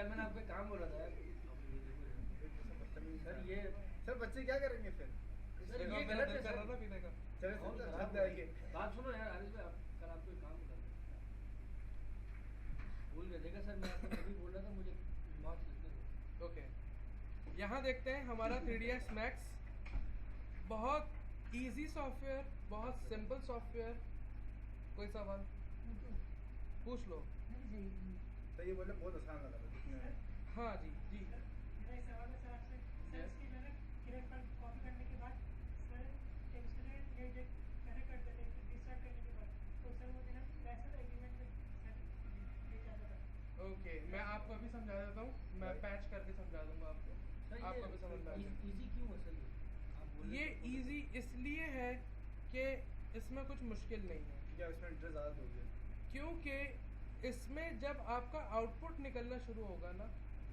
मैंने आपको काम बोला था सर। ये सर बच्चे क्या करेंगे फिर? सर ये गलत है कर रहा था पीने का। चलो छत जाएंगे। बात सुनो यार आरिफ भाई, कल आपको एक काम बोला भूल गए। देखा सर, मैं आपको तभी बोल रहा था, मुझे बहुत लिखने दो। ओके, यहाँ देखते हैं हमारा 3ds Max। बहुत इजी सॉफ्टवेयर, बहुत सिंपल सॉफ्टवेयर। कोई सवाल पूछ लो। तो ये बोले बहुत आसान लगा था दिखने में। हाँ जी जी। मेरा एक सवाल है सर आपसे। सर इसकी मैंने किरण पर कॉपी करने के बाद सर इंस्टॉलेट ये कनेक्ट कर देते हैं रिस्टार्ट करने के बाद, तो सर वो देना वैसे एग्रीमेंट में सर ले जाता था। ओके, मैं आपको अभी समझा देता हूँ। मैं पैच करके समझा दूंगा आपको। सर आपको भी समझ में आ जाएगा। इजी क्यों है सर आप बोल ये इजी इसलिए है कि इसमें कुछ मुश्किल नहीं है, क्या इसमें इंटरेस्ट ज़्यादा दोगे? क्योंकि इसमें जब आपका आउटपुट निकलना शुरू होगा ना,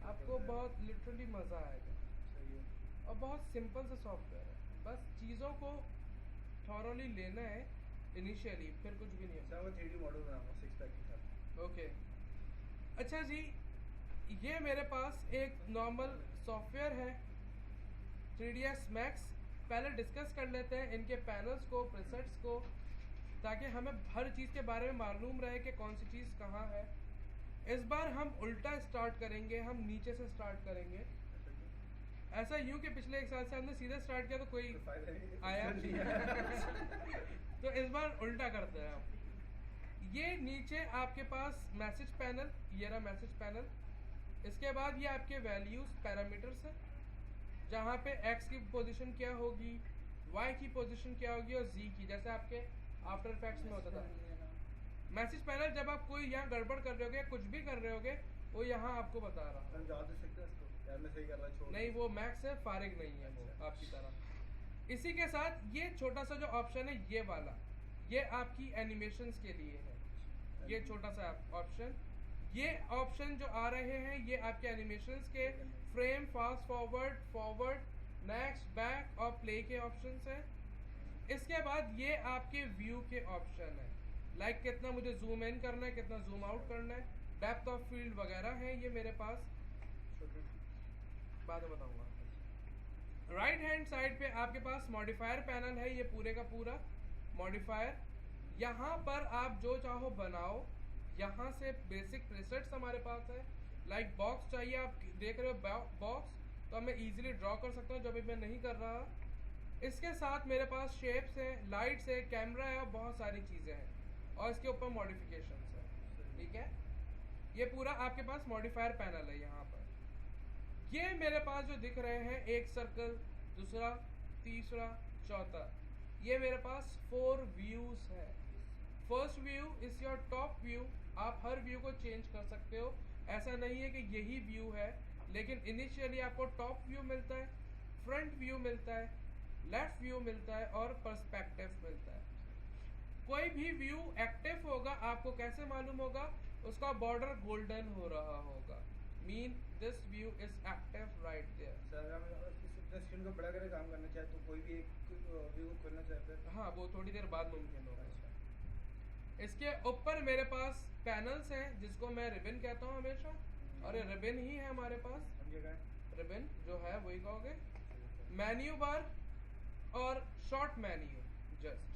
आपको बहुत लिटरली मज़ा आएगा। सही है। और बहुत सिंपल सा सॉफ्टवेयर है, बस चीज़ों को थॉरली लेना है इनिशियली, फिर कुछ भी नहीं सर है। वो 3D मॉडल बनाऊंगा 6 पैक के साथ। ओके, अच्छा जी, ये मेरे पास एक नॉर्मल सॉफ्टवेयर है 3ds Max। पहले डिस्कस कर लेते हैं इनके पैनल्स को, प्रीसेट्स को, ताकि हमें हर चीज़ के बारे में मालूम रहे कि कौन सी चीज़ कहाँ है। इस बार हम उल्टा स्टार्ट करेंगे, हम नीचे से स्टार्ट करेंगे। ऐसा यूं कि पिछले एक साल से हमने सीधे स्टार्ट किया तो कोई तो फायदा नहीं आया नहीं। तो इस बार उल्टा करते हैं हम। ये नीचे आपके पास मैसेज पैनल, ये रहा मैसेज पैनल। इसके बाद ये आपके वैल्यूज पैरामीटर्स है, जहाँ पे x की पोजीशन क्या होगी, y की पोजीशन क्या होगी और z की, जैसे आपके आफ्टर इफेक्ट्स में होता था। मैसेज पैनल जब आप कोई यहाँ गड़बड़ कर रहे होगे, कुछ भी कर रहे होगे, वो यहाँ आपको बता रहा हम जवाब दे सकते हैं इसको यार मैं सही कर रहा छोड़ नहीं, वो मैक्स है, फारिग नहीं है वो आपकी तरह। इसी के साथ ये छोटा सा जो ऑप्शन है ये वाला, ये आपकी एनिमेशंस के लिए है। ये छोटा सा ऑप्शन, ये ऑप्शन जो आ रहे हैं ये आपके एनिमेशंस के frame, fast forward, forward, next, back और प्ले के ऑप्शंस हैं। इसके बाद ये आपके व्यू के ऑप्शन है, लाइक कितना मुझे जूम इन करना है, कितना जूम आउट करना है, डेप्थ ऑफ फील्ड वगैरह है ये मेरे पास, बाद में बताऊंगा। राइट हैंड साइड पे आपके पास मॉडिफायर पैनल है, ये पूरे का पूरा मॉडिफायर। यहाँ पर आप जो चाहो बनाओ। यहाँ से बेसिक प्रीसेट्स हमारे पास है, लाइक बॉक्स चाहिए, आप देख रहे हो बॉक्स, तो मैं इजीली ड्रॉ कर सकता हूँ, जो अभी मैं नहीं कर रहा। इसके साथ मेरे पास शेप्स हैं, लाइट्स है, कैमरा है और बहुत सारी चीज़ें हैं, और इसके ऊपर मॉडिफिकेशंस है। ठीक है, ये पूरा आपके पास मॉडिफायर पैनल है। यहाँ पर ये मेरे पास जो दिख रहे हैं, एक सर्कल, दूसरा, तीसरा, चौथा, ये मेरे पास 4 व्यूज है। First view is your top view. आप हर व्यू को चेंज कर सकते हो, ऐसा नहीं है कि यही व्यू है, लेकिन इनिशियली आपको टॉप व्यू मिलता है, फ्रंट व्यू मिलता है, लेफ्ट व्यू मिलता है और पर्सपेक्टिव मिलता है। कोई भी व्यू एक्टिव होगा, आपको कैसे मालूम होगा? उसका बॉर्डर गोल्डन हो रहा होगा, mean this view is active right there. Sir हम इस स्क्रीन को बड़ा करके काम करना चाहे तो कोई भी एक व्यू को खोलना चाहते हैं। हाँ, वो थोड़ी देर बाद मुमकिन होगा। इसके ऊपर मेरे पास पैनल्स हैं, जिसको मैं रिबन कहता हूँ हमेशा, और ये रिबन ही है हमारे पास। रिबन जो है वही कहोगे। मेन्यू बार और शॉर्ट मेन्यू जस्ट।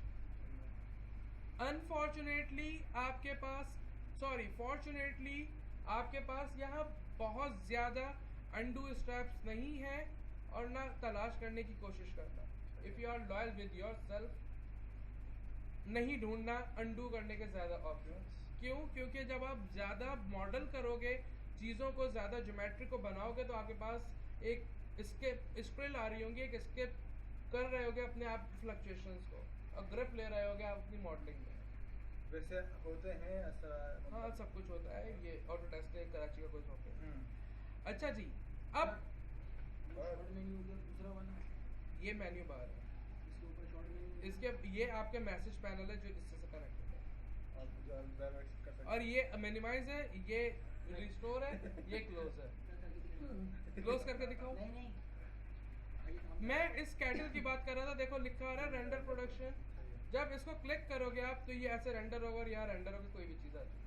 अनफॉर्चुनेटली आपके पास, सॉरी फॉर्चुनेटली आपके पास यहाँ बहुत ज्यादा अनडू स्टेप्स नहीं है, और ना तलाश करने की कोशिश करना। If you are loyal with yourself, नहीं ढूंढना अनडू करने के ज्यादा ऑप्शंस। क्यों? क्योंकि जब आप ज्यादा मॉडल करोगे, चीजों को ज्यादा ज्योमेट्री को बनाओगे, तो आपके पास एक स्प्रिल आ रही होंगी, एक स्किप कर रहे होगे अपने आप फ्लक्चुएशंस को, और ग्रिप ले रहे होगे आप अपनी मॉडलिंग में। वैसे होते हैं ऐसा? हाँ, सब कुछ होता है, ये ऑटोडेस्क कराची का कोई सॉफ्टवेयर। अच्छा जी, अब शॉर्ट मेन्यू दूसरा वाला, ये मेन्यू बार है, इसके ऊपर शॉर्ट मेन्यू, इसके ये आपके मैसेज पैनल है जो इससे से कनेक्टेड है, आप जो वेब एक्सेस कर सकते हैं। और ये मिनिमाइज है, ये रिस्टोर है, ये क्लोज है। क्लोज करके दिखाओ। नहीं नहीं, मैं इस कैटल की बात कर रहा था, देखो लिखा आ रहा है रेंडर प्रोडक्शन। जब इसको क्लिक करोगे आप, तो ये ऐसे रेंडर होगा, और यहाँ रेंडर होगा, कोई भी चीज आ जाएगी।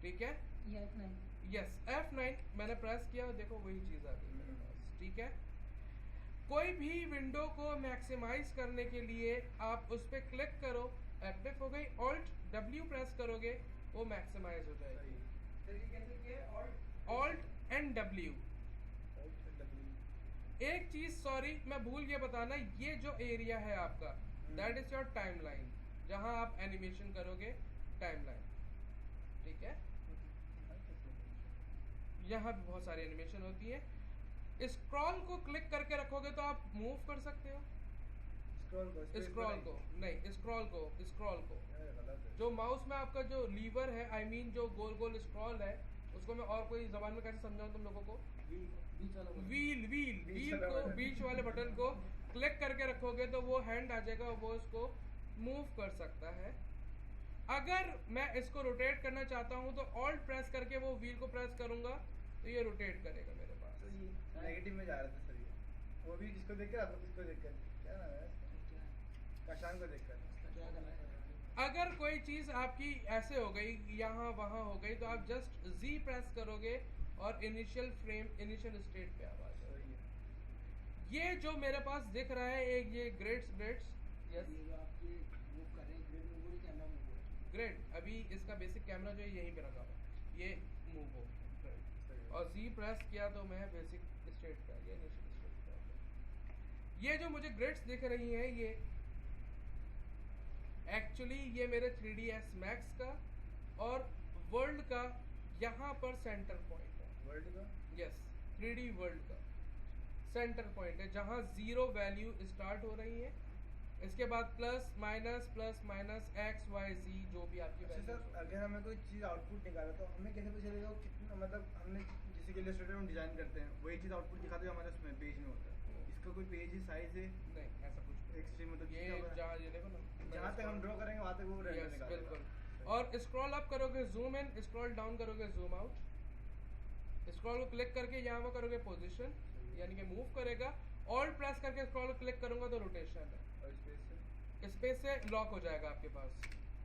ठीक है, यस F9 मैंने प्रेस किया और देखो वही चीज़ आ गई मेरे पास, ठीक है। कोई भी विंडो को मैक्सिमाइज करने के लिए आप उस पर क्लिक करो, एक्टिव हो गई, ऑल्ट W प्रेस करोगे वो मैक्सिमाइज हो जाएगी। सर ये कैसे किया? Alt and W। एक चीज सॉरी मैं भूल गया बताना, ये जो एरिया है आपका दैट इज योर टाइमलाइन, जहां आप एनिमेशन करोगे टाइमलाइन, ठीक है। यहाँ पे बहुत सारी एनिमेशन होती है। स्क्रॉल को क्लिक करके रखोगे तो आप मूव कर सकते हो। स्क्रॉल को नहीं, स्क्रॉल को जो माउस में आपका जो लीवर है, आई मीन जो गोल गोल स्क्रॉल है, उसको मैं और कोई जबान में कैसे समझाऊं तुम लोगों को? व्हील को, बीच वाले बटन को क्लिक करके रखोगे तो वो हैंड आ जाएगा, वो उसको मूव कर सकता है। अगर मैं इसको रोटेट करना चाहता हूँ तो ऑल्ट प्रेस करके वो व्हील को प्रेस करूंगा तो ये रोटेट करेगा मेरे पास। नेगेटिव में जा रहा था सर ये, वो भी किसको देख कर, आपको किसको देख कर, क्या नाम है काशान को देख कर। अगर कोई चीज आपकी ऐसे हो गई, यहाँ वहां हो गई, तो आप जस्ट Z प्रेस करोगे और इनिशियल फ्रेम, इनिशियल स्टेट पे आप आ जाओगे। ये जो मेरे पास दिख रहा है एक ये ग्रेड्स, यस ये जो आपके मूव कर रहे हैं ग्रेड मूव हो रही, कैमरा मूव हो रहा है। ग्रेड, अभी इसका बेसिक कैमरा जो है यहीं पे रखा हुआ है, ये मूव हो और Z प्रेस किया तो मैं बेसिक स्टेट पे आ गया, इनिशियल स्टेट पे आ गया। ये जो मुझे ग्रेड्स दिख रही हैं ये एक्चुअली ये मेरे 3ds Max का और वर्ल्ड का यहाँ पर सेंटर पॉइंट है। वर्ल्ड का? यस, 3D वर्ल्ड का सेंटर पॉइंट है जहाँ 0 वैल्यू स्टार्ट हो रही है, इसके बाद plus minus x y z जो भी आपकी अच्छा वैल्यू। सर, अगर हमें कोई चीज़ आउटपुट निकाला तो हमें कैसे पता चलेगा वो कितना, मतलब हमने जैसे कि इलस्ट्रेटर में डिजाइन करते हैं वही चीज़ आउटपुट दिखाते हैं हमारे उसमें पेज में होता है, इसका कोई पेज ही साइज है नहीं ऐसा कुछ एक्सट्रीम, मतलब ये जहाँ ये देखो ना, जहाँ तक हम ड्रॉ करेंगे वहाँ तक वो रेंडर यस निकालेगा। बिल्कुल। और स्क्रॉल अप करोगे जूम इन, स्क्रॉल डाउन करोगे जूम आउट, स्क्रॉल को क्लिक करके यहाँ पर करोगे पोजीशन यानी कि मूव करेगा, ऑल्ट प्रेस करके स्क्रॉल को क्लिक करूंगा तो रोटेशन है, और स्पेस से लॉक हो जाएगा आपके पास,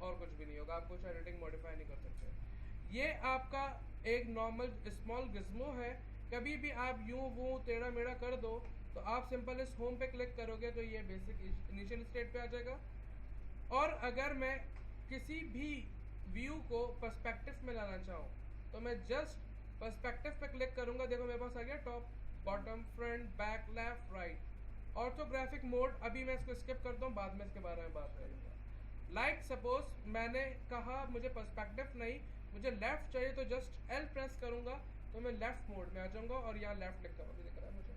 और कुछ भी नहीं होगा, आप कुछ एडिटिंग मॉडिफाई नहीं कर सकते। ये आपका एक नॉर्मल स्मॉल गिज्मो है, कभी भी आप यूं वो टेढ़ा मेढ़ा कर दो तो आप सिंपल इस होम पे क्लिक करोगे तो ये बेसिक इनिशियल स्टेट पे आ जाएगा। और अगर मैं किसी भी व्यू को पर्सपेक्टिव में लाना चाहूँ तो मैं जस्ट पर्सपेक्टिव पे क्लिक करूंगा, देखो मेरे पास आ गया top, bottom, front, back, left, right. Orthographic mode अभी मैं इसको स्किप करता हूँ, बाद में इसके बारे में बात करूँगा। लाइक सपोज मैंने कहा मुझे पर्सपेक्टिव नहीं, मुझे लेफ्ट चाहिए तो जस्ट L प्रेस करूंगा तो मैं लेफ्ट मोड में आ जाऊंगा और यहाँ लेफ्ट लिखा हुआ भी दिख रहा है मुझे।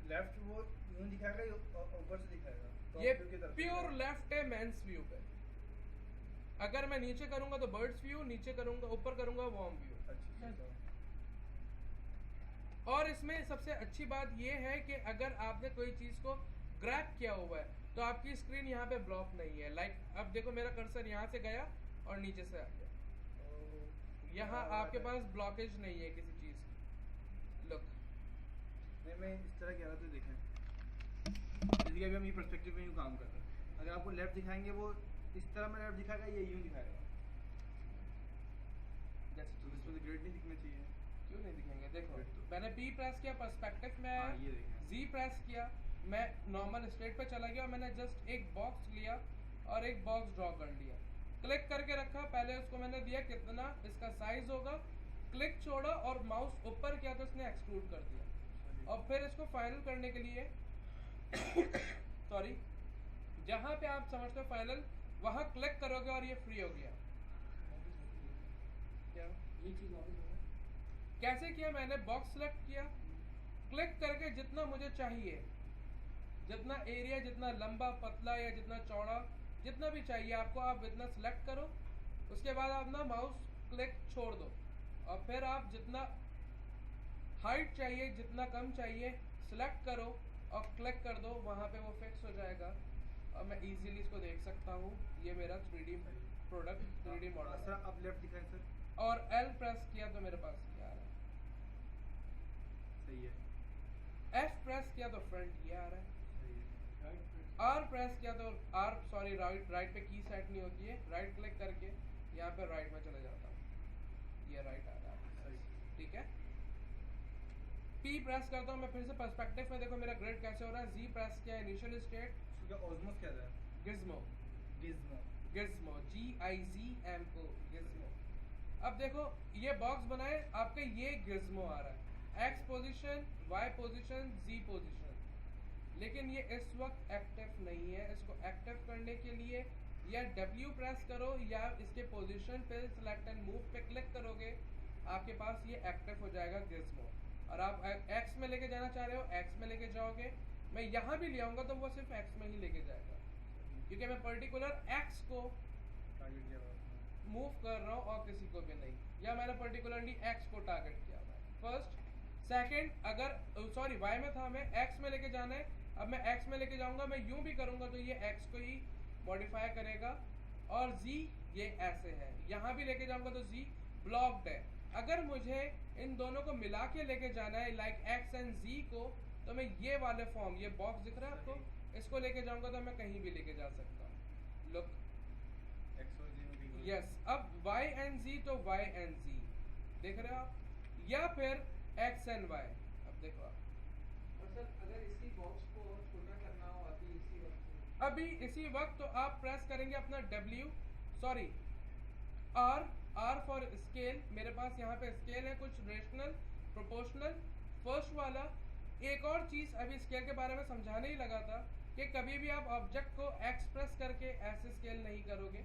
लेफ्ट वो यूं दिखाएगा या ऊपर से दिखाएगा? तो ये व्यू की तरफ प्योर दिखाएगा। लेफ्ट है मेंस व्यू पे। अगर मैं नीचे करूंगा तो बर्ड्स व्यू, नीचे करूंगा, ऊपर करूंगा वॉर्म व्यू। अच्छा। और इसमें सबसे अच्छी बात ये है कि अगर आपने कोई चीज को ग्रैब किया हुआ है तो आपकी स्क्रीन यहाँ पे ब्लॉक नहीं है। लाइक अब देखो मेरा कर्सर यहाँ से गया और नीचे से आ गया, यहाँ आपके पास ब्लॉकेज नहीं है किसी चीज की। लुक नहीं, मैं इस तरह कह रहा था, देखें जैसे कि अभी हम ये पर्सपेक्टिव में यूँ काम कर रहे हैं, अगर आपको लेफ्ट दिखाएंगे वो इस तरह में लेफ्ट दिखाएगा, ये यूँ दिखाएगा, जैसे तो इसमें तो ग्रेड नहीं दिखना चाहिए। क्यों नहीं दिखेंगे? देखो Great तो। मैंने P प्रेस किया, पर्सपेक्टिव में आया, हाँ, ये देखें। Z प्रेस किया, मैं नॉर्मल स्टेट पे चला गया और मैंने जस्ट एक बॉक्स लिया और एक बॉक्स ड्रॉ कर लिया, क्लिक करके रखा, पहले उसको मैंने दिया कितना इसका साइज होगा, क्लिक छोड़ा और माउस ऊपर किया तो इसने एक्सक्लूड कर दिया। और फिर इसको फाइनल करने के लिए सॉरी जहाँ पे आप समझते हो फाइनल वहाँ क्लिक करोगे और ये फ्री हो गया। क्या ये चीज वापस हो गया। कैसे किया? मैंने बॉक्स सेलेक्ट किया, क्लिक करके जितना मुझे चाहिए, जितना एरिया, जितना लंबा पतला या जितना चौड़ा, जितना भी चाहिए आपको, आप इतना सेलेक्ट करो। उसके बाद आप ना माउस क्लिक छोड़ दो और फिर आप जितना हाइट चाहिए, जितना कम चाहिए सेलेक्ट करो और क्लिक कर दो, वहाँ पे वो फिक्स हो जाएगा और मैं इजीली इसको देख सकता हूँ। ये मेरा 3D product, 3D model sir आप लेफ्ट दिखाएं सर। और L प्रेस किया तो मेरे पास ये आ रहा है, सही है। F प्रेस किया तो फ्रंट ये आ रहा है, सही है। राइट R प्रेस किया तो राइट पे की सेट नहीं होती है, राइट क्लिक करके यहाँ पे राइट में चले जाता हूँ, ये राइट आ रहा है। ठीक है। P प्रेस करता हूँ मैं फिर से पर्सपेक्टिव में, देखो मेरा ग्रिड कैसे हो रहा है। Z प्रेस किया, इनिशियल स्टेट, इसको क्या ऑस्मोस कहता है? Gizmo, Gizmo. Gizmo, GIZMO, Gizmo. अब देखो ये बॉक्स बनाए, आपका ये गिज्मो आ रहा है, X position, Y position, Z position, लेकिन ये इस वक्त एक्टिव नहीं है। इसको एक्टिव करने के लिए या W प्रेस करो या इसके पोजीशन पे सिलेक्ट एंड मूव पे क्लिक करोगे, आपके पास ये एक्टिव हो जाएगा गिज्मो। और आप X में लेके जाना चाह रहे हो, X में लेके जाओगे। मैं यहाँ भी ले आऊँगा तो वो सिर्फ X में ही लेके जाएगा, क्योंकि मैं पर्टिकुलर X को टारगेट किया हुआ है। मूव कर रहा हूँ और किसी को भी नहीं, या मैंने पर्टिकुलरली X को टारगेट किया हुआ है। फर्स्ट, सेकंड, अगर सॉरी Y में था, मैं X में लेके जाना है, अब मैं X में लेके जाऊंगा, मैं यूं भी करूंगा तो ये X को ही मॉडिफाई करेगा। और Z ये ऐसे है, यहाँ भी लेके जाऊंगा तो Z ब्लॉक्ड है। अगर मुझे इन दोनों को मिला के लेके जाना है लाइक X एंड Z को, तो मैं ये वाले फॉर्म, ये बॉक्स दिख रहा है आपको, इसको लेके जाऊंगा तो मैं कहीं भी लेके जा सकता हूँ। लुक, X और Z में भी यस। अब Y एंड Z तो Y एंड Z देख रहे हो आप, या फिर X एंड Y। अब देखो आप, और सर अगर इसी बॉक्स को और छोटा करना हो अभी इसी वक्त तो आप प्रेस करेंगे अपना W, sorry R for scale. मेरे पास यहाँ पे स्केल है, कुछ रेशनल, प्रोपोर्शनल, फर्स्ट वाला। एक और चीज़ अभी स्केल के बारे में समझाने ही लगा था कि कभी भी आप ऑब्जेक्ट को X प्रेस करके ऐसे स्केल नहीं करोगे,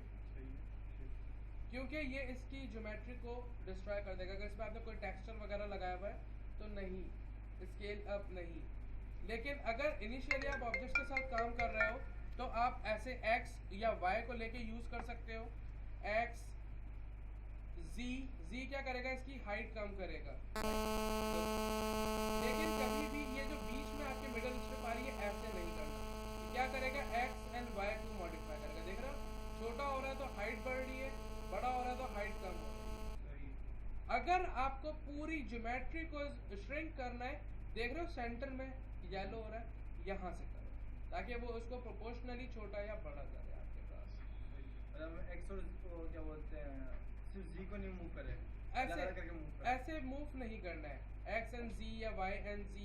क्योंकि ये इसकी ज्योमेट्री को डिस्ट्रॉय कर देगा। अगर इसमें आपने कोई टेक्सचर वगैरह लगाया हुआ है तो नहीं, स्केल अप नहीं। लेकिन अगर इनिशियली आप ऑब्जेक्ट के साथ काम कर रहे हो तो आप ऐसे X या Y को लेके यूज कर सकते हो। X, Z क्या करेगा, इसकी हाइट कम करेगा। लेकिन कभी भी ये जो बीच में आपके मिडल स्ट्रिप आ रही है ऐसे नहीं करना। क्या करेगा, X एंड Y को मॉडिफाई करेगा। देख रहे हो, छोटा हो रहा है तो हाइट बढ़ रही है, बड़ा हो रहा है तो हाइट कम हो रही है। अगर आपको पूरी ज्योमेट्री को श्रिंक करना है, देख रहे हो सेंटर में येलो हो रहा है, यहाँ से करो ताकि वो उसको प्रोपोर्शनली छोटा या बड़ा करे आपके पास। मतलब X और क्या बोलते हैं, सिर्फ Z को नहीं मूव करे, ऐसे करके मूव करे। ऐसे मूव नहीं करना है। X एंड Z या Y and Z,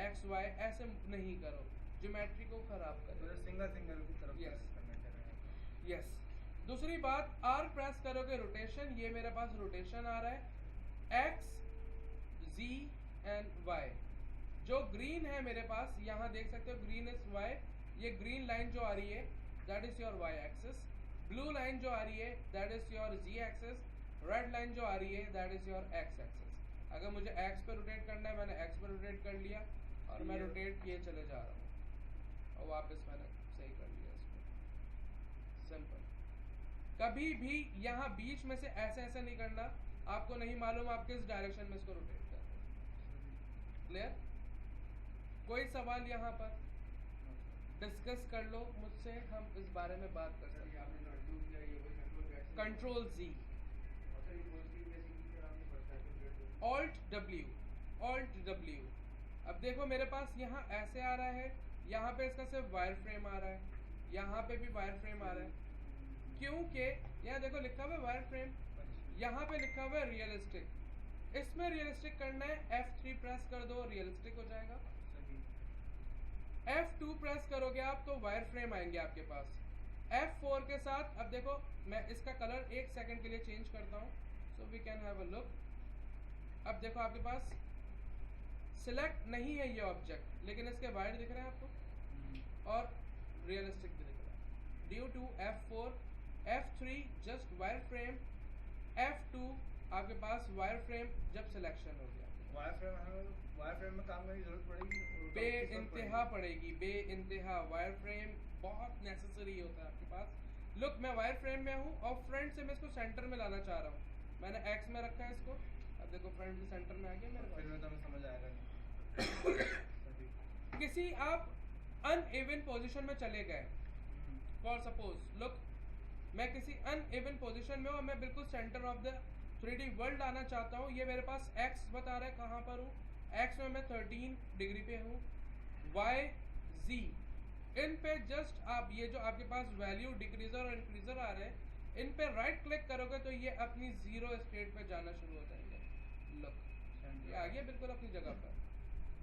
X Y ऐसे नहीं करो, ज्योमेट्री को खराब मतलब करेगा। सिंगल की तरफ Yes. करना चाहिए। यस। दूसरी बात, R प्रेस करोगे रोटेशन, ये मेरे पास रोटेशन आ रहा है X, Z एंड Y। जो ग्रीन है मेरे पास, यहाँ देख सकते हो ग्रीन इज Y। ये ग्रीन लाइन जो आ रही है that is your Y axis, blue line जो आ रही है that is your Z axis, red line जो आ रही है that is your X axis. अगर मुझे X पे रोटेट करना है, मैंने X पे रोटेट कर लिया और मैं रोटेट किए चले जा रहा हूँ और वापस मैंने सही कर लिया इसको। सिंपल। कभी भी यहाँ बीच में से ऐसे ऐसे नहीं करना, आपको नहीं मालूम आप किस डायरेक्शन में इसको रोटेट कर रहे हो। क्लियर? कोई सवाल यहाँ पर डिस्कस कर लो मुझसे, हम इस बारे में बात कर सकते हैं। आपने कंट्रोल किया, ये कोई कंट्रोल Z, और सर ये पोजिटिव बेसिकली फिर आपने पर्सपेक्टिव Alt W। अब देखो मेरे पास यहाँ ऐसे आ रहा है, यहाँ पे इसका सिर्फ वायर फ्रेम आ रहा है, यहाँ पे भी वायर फ्रेम आ रहा है, क्योंकि यहाँ देखो लिखा हुआ है वायर फ्रेम, यहाँ पे लिखा हुआ है रियलिस्टिक। इसमें रियलिस्टिक करना है, F3 प्रेस कर दो, रियलिस्टिक हो जाएगा। F2 प्रेस करोगे आप तो वायर फ्रेम आएंगे आपके पास। F4 के साथ, अब देखो मैं इसका कलर एक सेकंड के लिए चेंज करता हूँ, so we can have a look. अब देखो आपके पास सिलेक्ट नहीं है ये ऑब्जेक्ट, लेकिन इसके वायर दिख रहे हैं आपको और रियलिस्टिक भी दिख रहा है। Due to F4, F3 just wire frame, F2 आपके पास वायर फ्रेम जब सिलेक्शन हो गया। वायर फ्रेम में काम करने की जरूरत पड़ेगी, बे इंतहा पड़ेगी, बे इंतहा। वायर फ्रेम बहुत नेसेसरी होता है आपके पास। लुक, मैं वायर फ्रेम में हूँ और फ्रंट से मैं इसको सेंटर में लाना चाह रहा हूँ, मैंने X में रखा है इसको। अब देखो फ्रंट से सेंटर में आ गया मेरे फिर पास। में तो हमें समझ आएगा नहीं। किसी आप अनइवन पोजीशन में चले गए, फॉर सपोज लुक मैं किसी अनइवन पोजीशन में हूँ और मैं बिल्कुल centre of the 3D world आना चाहता हूँ। ये मेरे पास X बता रहा है कहाँ पर हूँ, X में मैं 13 डिग्री पे हूँ, Y, Z इन पे जस्ट आप ये जो आपके पास वैल्यू डिक्रीजर और इंक्रीजर आ रहे हैं, इन पे राइट क्लिक करोगे तो ये अपनी जीरो स्टेट पे जाना शुरू हो जाएंगे। लुक ये आ गया बिल्कुल अपनी जगह पर।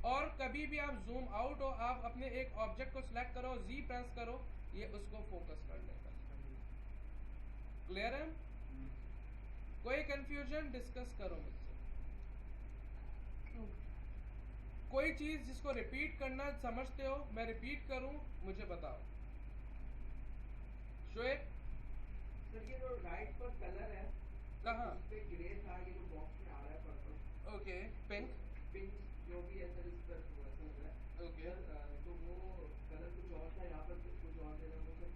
और कभी भी आप जूम आउट हो, आप अपने एक ऑब्जेक्ट को सिलेक्ट करो, जी प्रेस करो, ये उसको फोकस कर लेगा। क्लियर है? कोई कंफ्यूजन डिस्कस करो मुझसे। कोई चीज जिसको रिपीट करना समझते हो, मैं रिपीट करूं, मुझे बताओ। शोएब सर ये जो राइट पर कलर है कहाँ? उस पे ग्रे था, ये जो बॉक्स में आ रहा है पर्पल ओके, पिंक। पिंक जो भी है सर, इस पर वैसा लग रहा है ओके, सर। तो वो कलर कुछ और था, यहाँ पर कुछ और दे रहा हो सर।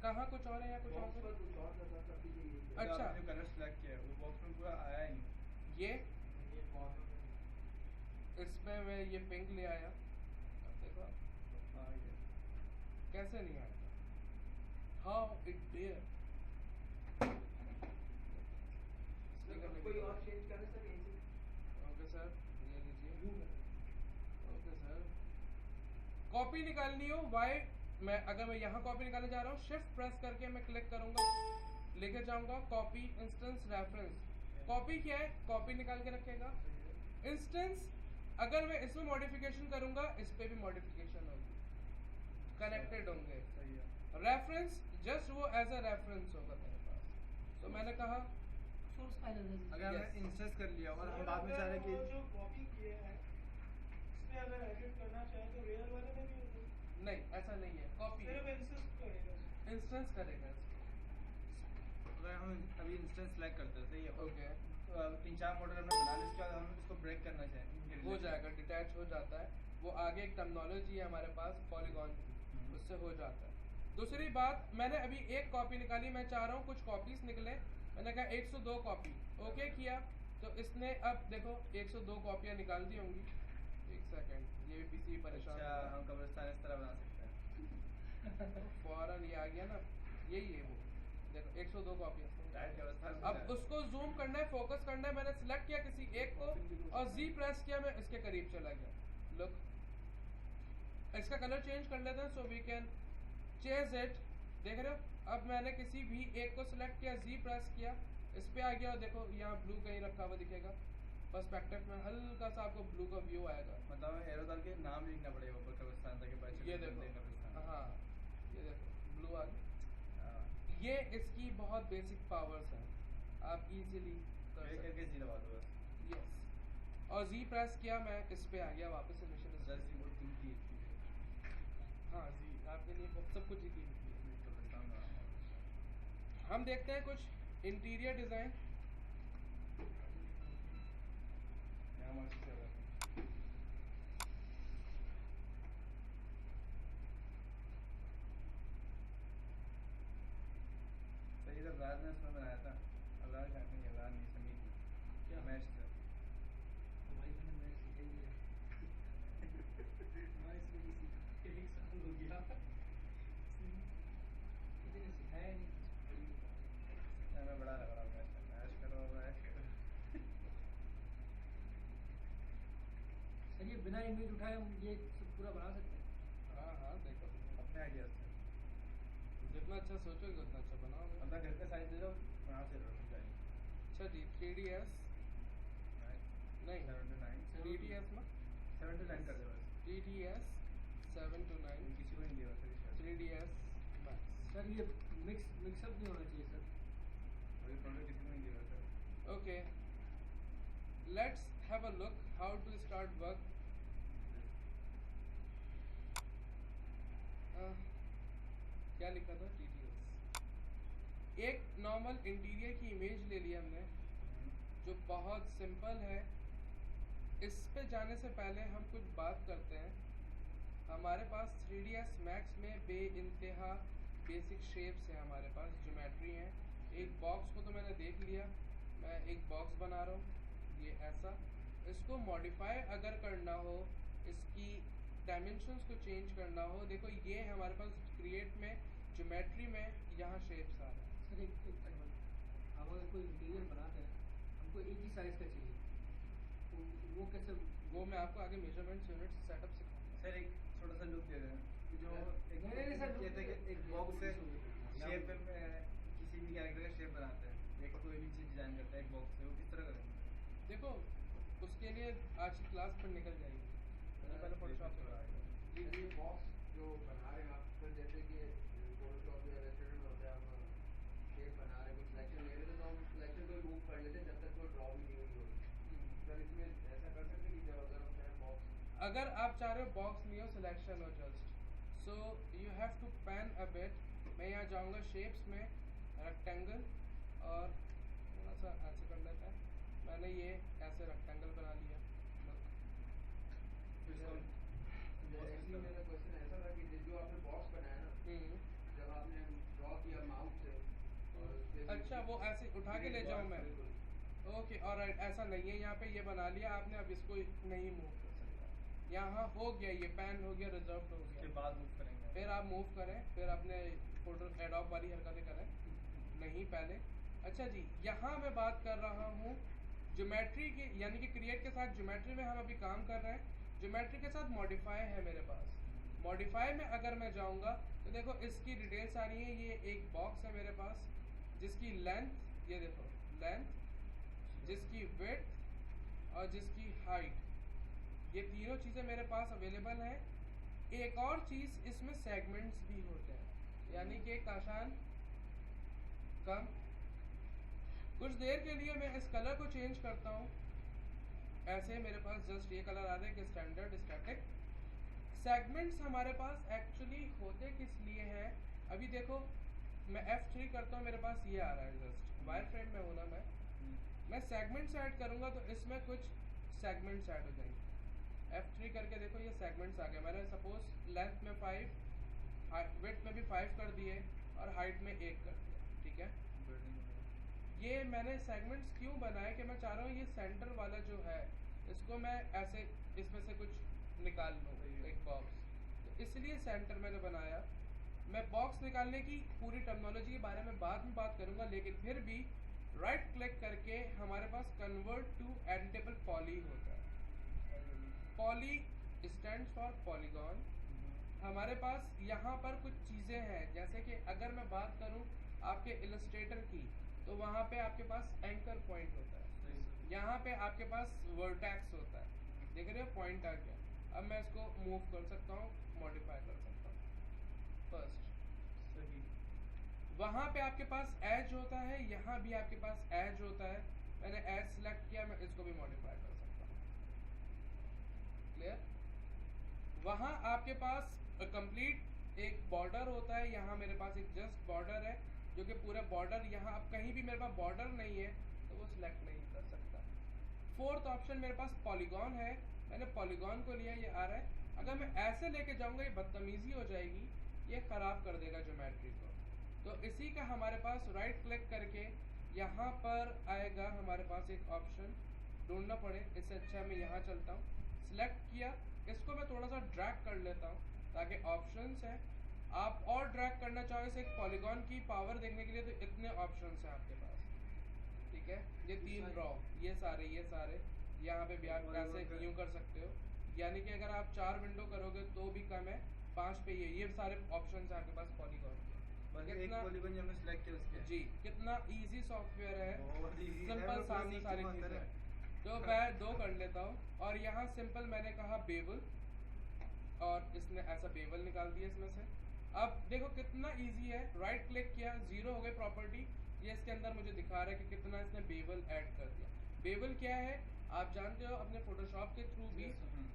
कहाँ कुछ और है या कुछ और बॉक्स पर है? कुछ और था तब भी यही है। अच्छा। आपने जो कलर सेलेक्ट किया है वो बॉक्स में पूरा आया ही नहीं। ये ये बॉटम इसमें मैं ये पिंक ले आया, अब देखो हाँ ये कैसे नहीं आएगा। How it dare. कोई और चेंज करें सर यहीं से। ओके सर, ये लीजिए। ओके सर, कॉपी निकालनी हो वाई, अगर मैं यहाँ कॉपी निकालने जा रहा हूँ, शिफ्ट प्रेस करके मैं क्लिक करूंगा, लेके जाऊंगा कॉपी इंस्टेंस रेफरेंस। कॉपी क्या है? कॉपी निकाल के रखेगा। इंस्टेंस अगर मैं इसमें मॉडिफिकेशन करूंगा, इस पे भी मॉडिफिकेशन होगी, कनेक्टेड होंगे। सही है। रेफरेंस जस्ट वो एज अ रेफरेंस होगा मेरे पास। तो मैंने कहा सोर्स फाइल अगर Yes. हमने इंस्टेंस कर लिया और हम बाद में चाह रहे वो कि जो कॉपी किए हैं इसमें अगर एडिट करना चाहे तो रियल वाले में भी हो नहीं, ऐसा नहीं है, कॉपी सिर्फ इंसिस्ट करेगा। इंस्टेंस करेगा इसको। अगर हम अभी इंस्टेंस सेलेक्ट करते हैं, सही है, ओके, 3-4 मॉडल हमने बना लिया, उसके बाद हम इसको ब्रेक करना चाहें हो जाएगा, डिटैच हो जाता है वो। आगे एक टर्मिनोलॉजी है हमारे पास पॉलीगॉन, उससे हो जाता है। दूसरी बात, मैंने अभी एक कॉपी निकाली, मैं चाह रहा हूँ कुछ कॉपीज निकले। मैंने कहा 102 कॉपी, ओके किया तो इसने अब देखो 102 कॉपियाँ निकाल दी होंगी। एक सेकंड, ये भी पीसी परेशान अच्छा, हो हम कब्रिस्तान इस तरह बना सकते हैं। फौरन ये आ गया ना, यही है वो। देखो 102 कॉपियाँ। डायरेक्ट कब्रिस्तान अब उसको जूम करना है, फोकस करना है, मैंने सिलेक्ट किया किसी एक को और जी प्रेस किया, मैं इसके करीब चला गया। लुक, इसका कलर चेंज कर लेते हैं so we can change it. देख रहे हो, अब मैंने किसी भी एक को सिलेक्ट किया, जी प्रेस किया, इस पे आ गया और देखो यहाँ ब्लू कहीं रखा हुआ दिखेगा। पर्सपेक्टिव में हल्का सा आपको ब्लू का व्यू आएगा। मतलब एरो डाल के नाम लिखना पड़ेगा ऊपर कब्रिस्तान ताकि पता चले ये बंदे देखो, कब्रिस्तान। हाँ ये देखो ब्लू आ गया। हाँ। ये इसकी बहुत बेसिक पावर्स हैं, आप इजीली कर एक सकते करके जी दबा दो बस। हैं। यस, और जी प्रेस किया, मैं इस पे आ गया वापस इनिशियल। जैसे वो कीमती है हाँ जी, आपके लिए सब कुछ ही कीमती है। कब्रिस्तान बनाना। हम देखते हैं कुछ इंटीरियर डिजाइन। यहाँ मर्जी से होगा। सही तो राज ने उसमें बनाया था, अल्लाह का नहीं, अल्लाह नहीं, समीर ने। क्या? मैच था। भाई मैंने मैच सीखा ही है। मैच नहीं सीखा, 1 साल हो गया। किसी ने सिखाया नहीं। मैं बड़ा लग रहा हूँ, मैच करो, मैच करो। सर ये बिना इमेज उठाए हम ये सब पूरा बना सकते हैं। हाँ हाँ, देखो अपने आइडिया से जितना अच्छा सोचोगे उतना अच्छा बनाओगे। अपना घर का साइज दे दो, वहाँ से रखो जाएगी। अच्छा जी, 3ds नहीं, 7 to 9 3ds ना, 7 to 9 कर दे बस। 3ds 7 to 9, किसी को नहीं दिया सर, 3ds max। सर ये मिक्सअप नहीं होना चाहिए सर। वही प्रोडक्ट किसी को नहीं दिया sir. Okay, let's have a look how to start work. क्या लिखा था? TTS। एक नॉर्मल इंटीरियर की इमेज ले ली हमने जो बहुत सिंपल है। इस पे जाने से पहले हम कुछ बात करते हैं। हमारे पास 3ds Max में बेइंतहा बेसिक शेप्स हैं, हमारे पास ज्योमेट्री हैं। एक बॉक्स को तो मैंने देख लिया, मैं एक बॉक्स बना रहा हूँ ये ऐसा। इसको मॉडिफाई अगर करना हो, इसकी डायमेंशंस को चेंज करना हो, देखो ये हमारे पास क्रिएट में ज्योमेट्री में यहाँ शेप्स आ रहे हैं। सर एक हम अगर कोई इंटीरियर बनाते हैं, हमको एक ही साइज का चाहिए, तो वो कैसे? वो मैं आपको आगे मेजरमेंट्स यूनिट्स सेटअप सिखाऊंगा। सर एक छोटा सा लुक दे दें कि जो एक नहीं सर, कहते हैं कि एक बॉक्स से शेप में किसी भी कैरेक्टर का शेप बनाते हैं, एक कोई भी चीज़ डिजाइन करते हैं एक बॉक्स से, वो किस तरह करेंगे? देखो उसके लिए आज की क्लास पर निकल जाएगी। पहले फोटोशॉप से कराएगा। ये बॉक्स जो बना रहे हैं आप, फिर जैसे कि फोटोशॉप या इलस्ट्रेटर में होता है, हम शेप बना रहे हैं, कुछ सिलेक्शन ले रहे थे, तो हम सिलेक्शन को मूव कर लेते हैं जब तक कोई ड्रॉ भी नहीं हुई होगी। सर इसमें ऐसा कर सकते हैं कि जब अगर हम चाहें बॉक्स, अगर आप चाह रहे हो बॉक्स नहीं हो, सिलेक्शन हो just, so you have to pan a bit. मैं यहाँ जाऊँगा शेप्स में, रेक्टेंगल, और थोड़ा सा ऐसे कर लेते हैं। मैंने ये ऐसे रेक्टेंगल बना लिया। एक्चुअली मेरा क्वेश्चन ऐसा था कि जो आपने बॉक्स बनाया ना, जब आपने ड्रॉ किया माउस से, और उसके अच्छा, वो ऐसे उठा के ले जाऊँ मैं? बिल्कुल। ओके, ऑलराइट, ऐसा नहीं है। यहाँ पे ये बना लिया आपने, अब इसको नहीं मूव कर सकता। यहाँ हो गया, ये पैन हो गया, रिजर्व हो उसके गया। बाद मूव करेंगे। फिर आप मूव करें, फिर अपने फोटो एडॉप वाली हरकतें करें, नहीं पहले। अच्छा जी, यहाँ मैं बात कर रहा हूँ ज्योमेट्री की, यानी कि क्रिएट के साथ ज्योमेट्री में हम अभी काम कर रहे हैं। ज्योमेट्री के साथ मॉडिफाई है मेरे पास। मॉडिफाई में अगर मैं जाऊँगा तो देखो इसकी डिटेल्स आ रही है। ये एक बॉक्स है मेरे पास जिसकी लेंथ, ये देखो लेंथ, जिसकी विड्थ और जिसकी हाइट, ये तीनों चीज़ें मेरे पास अवेलेबल हैं। एक और चीज़, इसमें सेगमेंट्स भी होते हैं, यानी कि एक आसान कम। कुछ देर के लिए मैं इस कलर को चेंज करता हूँ। ऐसे मेरे पास जस्ट ये कलर आ रहे हैं कि स्टैंडर्ड स्टैटिक। सेगमेंट्स हमारे पास एक्चुअली होते किस लिए हैं, अभी देखो मैं F3 करता हूँ, मेरे पास ये आ रहा है जस्ट वायर फ्रेम में हूँ ना मैं सेगमेंट्स ऐड करूँगा तो इसमें कुछ सेगमेंट्स ऐड हो जाएंगे। F3 करके देखो ये सेगमेंट्स आ गए। मैंने सपोज लेंथ में 5, विड्थ में भी 5 कर दिए और हाइट में 1 कर दिया, ठीक है। ये मैंने सेगमेंट्स क्यों बनाए कि मैं चाह रहा हूँ ये सेंटर वाला जो है इसको मैं ऐसे इसमें से कुछ निकाल लूँ, एक बॉक्स, तो इसलिए सेंटर मैंने बनाया। मैं बॉक्स निकालने की पूरी टर्मिनोलॉजी के बारे में बाद में बात करूँगा, लेकिन फिर भी राइट क्लिक करके हमारे पास कन्वर्ट टू एडिटेबल पॉली होता है। Poly stands for polygon. हमारे पास यहाँ पर कुछ चीज़ें हैं, जैसे कि अगर मैं बात करूँ आपके इलस्ट्रेटर की, तो वहाँ पे आपके पास एंकर पॉइंट होता है, यहाँ पे आपके पास वर्टेक्स होता है, देख रहे हो पॉइंट आ गया। अब मैं इसको मूव कर सकता हूँ, मॉडिफाई कर सकता हूँ। फर्स्ट सही, वहाँ पे आपके पास एज होता है, यहाँ भी आपके पास एज होता है। मैंने एज सिलेक्ट किया, मैं इसको भी मॉडिफाई कर सकता हूँ। क्लियर? वहाँ आपके पास कंप्लीट एक बॉर्डर होता है, यहाँ मेरे पास एक जस्ट बॉर्डर है जो कि पूरा बॉर्डर, यहाँ अब कहीं भी मेरे पास बॉर्डर नहीं है तो वो सिलेक्ट नहीं कर सकता। फोर्थ ऑप्शन मेरे पास पॉलीगॉन है, मैंने पॉलीगॉन को लिया, ये आ रहा है। अगर मैं ऐसे लेके जाऊँगा ये बदतमीजी हो जाएगी, ये ख़राब कर देगा ज्योमेट्री को। तो इसी का हमारे पास राइट क्लिक करके यहाँ पर आएगा हमारे पास एक ऑप्शन, ढूंढना पड़े, इससे अच्छा मैं यहाँ चलता हूँ। सिलेक्ट किया, इसको मैं थोड़ा सा ड्रैग कर लेता हूँ ताकि ऑप्शंस है। आप और ड्रैग करना चाहो इसे एक पॉलीगॉन की पावर देखने के लिए तो इतने ऑप्शंस हैं आपके पास, ठीक है। ये 3 ड्रॉ, ये सारे यहाँ पे भी आप ऐसे यूँ कर सकते हो, यानी कि अगर आप 4 विंडो करोगे तो भी कम है, 5 पे ये सारे ऑप्शंस हैं आपके पास पॉलीगॉन के। एक पॉलीगॉन जो हमने सिलेक्ट किया उसके जी, कितना इजी सॉफ्टवेयर है, बहुत easy है, सिंपल वो सामने सीख सारी चुका अंदर चीज़ें। है। तो मैं 2 कर लेता हूँ, और यहाँ सिंपल मैंने कहा बेवल, और इसने ऐसा बेवल निकाल दिया इसमें से। अब देखो कितना इजी है, राइट क्लिक किया, 0 हो गई प्रॉपर्टी, ये इसके अंदर मुझे दिखा रहा है कि कितना इसने बेवल ऐड कर दिया। बेवल क्या है आप जानते हो अपने फोटोशॉप के थ्रू भी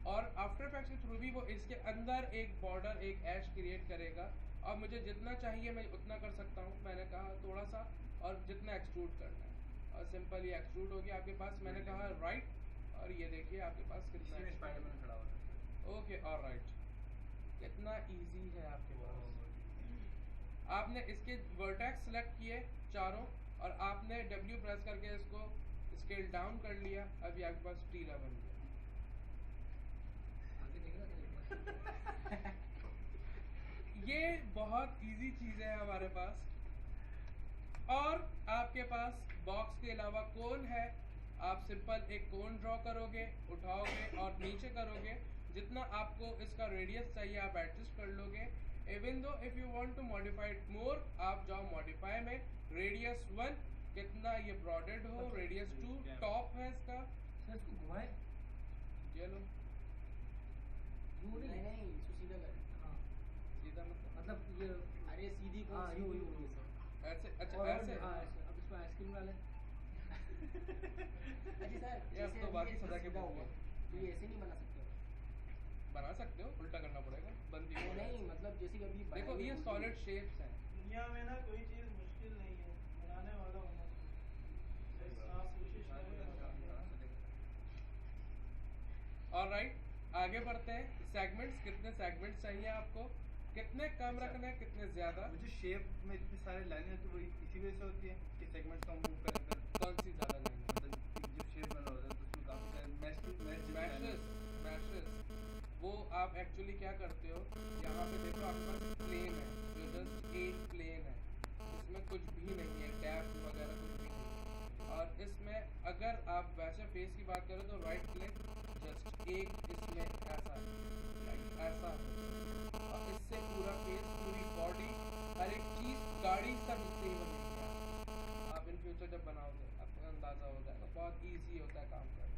और आफ्टर इफेक्ट्स के थ्रू भी, वो इसके अंदर एक बॉर्डर, एक एज क्रिएट करेगा, और मुझे जितना चाहिए मैं उतना कर सकता हूँ। मैंने कहा थोड़ा सा, और जितना एक्सट्रूड करना है, और सिंपल ये एक्सट्रूड हो गया आपके पास। मैंने कहा राइट, और ये देखिए आपके पास कितना इसमें स्पाइडरमैन खड़ा हुआ है। ओके, ऑलराइट, कितना इजी है आपके पास। आपने इसके वर्टेक्स सेलेक्ट किए चारों, और आपने W प्रेस करके इसको स्केल डाउन कर लिया, अभी आपके पास टीला बन गया। आगे देख रहा था ये बहुत इजी चीज़ है हमारे पास। और आपके पास बॉक्स के अलावा कोन है, आप सिंपल एक कोन ड्रॉ करोगे, उठाओगे और नीचे करोगे, जितना आपको इसका रेडियस चाहिए आप एडजस्ट कर लोगे। Even though if you want to modify it more, आप जाओ मॉडिफाई में, रेडियस 1 कितना ये ब्रॉडेड हो, रेडियस 2 टॉप है इसका, सर इसको घुमाए ये लो वो नहीं नहीं नहीं इसको सीधा कर हाँ सीधा मतलब ये अरे सीधी को हाँ, सीधी यूं, होती है यूं। सर ऐसे अच्छा और ऐसे हाँ ऐसे अब इसमें आइसक्रीम डालें अच्छा सर ये अब जैसे तो अभी बाकी ये सजा के सीधा पूछ हुआ लो। तो ये ऐसे नहीं बना सकते हो बना सकते हो, उल्टा करना पड़ेगा, बनती नहीं है। नहीं मतलब जैसे कि अभी देखो बनाई ये हुई सॉलिड होती शेप्स हैं। दुनिया में ना कोई चीज़ मुश्किल नहीं है, बनाने वाला होना चाहिए। बस आप कोशिश करें। ऑलराइट, आगे बढ़ते हैं। सेगमेंट्स, कितने सेगमेंट्स चाहिए आपको, कितने कम अच्छा। रखना है, कितने ज्यादा, वो जो शेप में इतनी सारी लाइनें होती है वो इसी वजह से होती है कि सेगमेंट्स को मूव करें कर कौन सी ज्यादा लाइन है? मतलब एक जो शेप बना होता है तो उसमें काफी सारे मैशेस मैशेस वो आप एक्चुअली क्या करते हो, यहाँ पे देखो आपके पास एक प्लेन है, जो जस्ट एक प्लेन है, इसमें कुछ भी नहीं है, टैप वगैरह कुछ भी नहीं है। और इसमें अगर आप वैसे फेस की बात करें तो राइट क्लिक, जस्ट एक इसमें ऐसा लाइक ऐसा, और इससे पूरा फेस, पूरी बॉडी, हर एक चीज, गाड़ी सब इससे ही बनेगी। आप इन फ्यूचर जब बनाओगे आपको अंदाजा हो जाएगा, बहुत ईजी होता है काम करना।